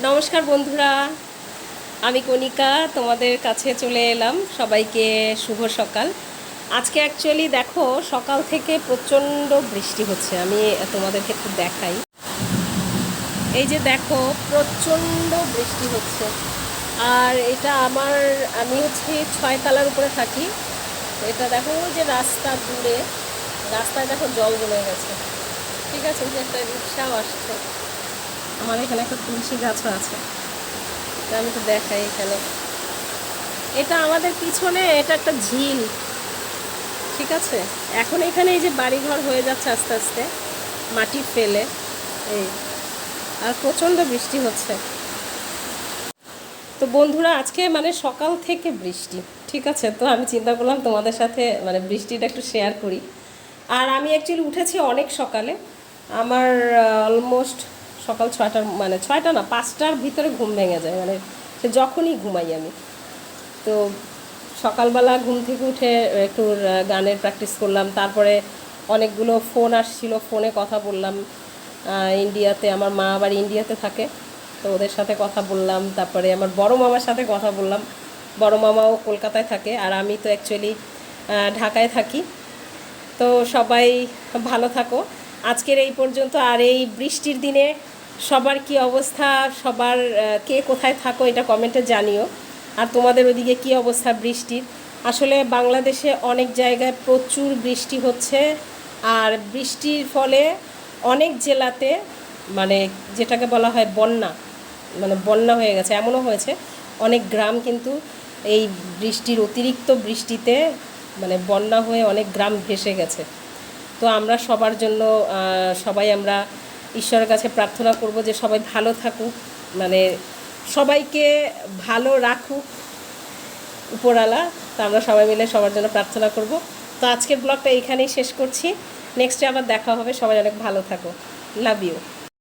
নমস্কার বন্ধুরা, আমি কণিকা তোমাদের কাছে চলে এলাম। সবাইকে শুভ সকাল। আজকে অ্যাকচুয়ালি দেখো সকাল থেকে প্রচণ্ড বৃষ্টি হচ্ছে। আমি তোমাদেরকে একটু দেখাই। এই যে দেখো প্রচণ্ড বৃষ্টি হচ্ছে। আর এটা আমি হচ্ছে 6 তলার উপরে থাকি। এটা দেখো যে রাস্তা দূরে, রাস্তায় দেখো জল জমে গেছে। ঠিক আছে, যে একটা রিক্সাও আসছে। আমার এখানে একটা তুলসী গাছও আছে, আমি তো দেখাই এখানে। এটা আমাদের পিছনে, এটা একটা ঝিল। ঠিক আছে, এখন এখানে এই যে বাড়িঘর হয়ে যাচ্ছে আস্তে আস্তে, মাটি ফেলে। এই আর প্রচণ্ড বৃষ্টি হচ্ছে। তো বন্ধুরা আজকে সকাল থেকে বৃষ্টি। ঠিক আছে, তো আমি চিন্তা করলাম তোমাদের সাথে বৃষ্টিটা একটু শেয়ার করি। আর আমি অ্যাকচুয়ালি উঠেছি অনেক সকালে। আমার অলমোস্ট সকাল 6টার 6টা না 5টার ভিতরে ঘুম ভেঙে যায়, সে যখনই ঘুমাই আমি। তো সকালবেলা ঘুম থেকে উঠে একটু গানের প্র্যাকটিস করলাম। তারপরে অনেকগুলো ফোন আসছিল, ফোনে কথা বললাম। ইন্ডিয়াতে আমার মা আবার ইন্ডিয়াতে থাকে, তো ওদের সাথে কথা বললাম। তারপরে আমার বড় মামার সাথে কথা বললাম। বড় মামাও কলকাতায় থাকে, আর আমি তো অ্যাকচুয়ালি ঢাকায় থাকি। তো সবাই ভালো থাকো। আজকের এই পর্যন্ত। আর এই বৃষ্টির দিনে সবার কি অবস্থা, সবার কে কোথায় থাকো এটা কমেন্টে জানিও। আর তোমাদের ওদিকে কি অবস্থা বৃষ্টির? আসলে বাংলাদেশে অনেক জায়গায় প্রচুর বৃষ্টি হচ্ছে। আর বৃষ্টির ফলে অনেক জেলাতে যেটাকে বলা হয় বন্যা, বন্যা হয়ে গেছে। এমনও হয়েছে অনেক গ্রাম কিন্তু এই বৃষ্টির, অতিরিক্ত বৃষ্টিতে বন্যা হয়ে অনেক গ্রাম ভেসে গেছে। তো আমরা সবার জন্য সবাই আমরা ঈশ্বরের কাছে প্রার্থনা করব যে সবাই ভালো থাকুক, সবাইকে ভালো রাখুক উপরওয়ালা। তো আমরা সবাই মিলে সবার জন্য প্রার্থনা করব। তো আজকের ব্লগটা এইখানেই শেষ করছি। নেক্সটে আবার দেখা হবে। সবাই অনেক ভালো থাকো। Love you.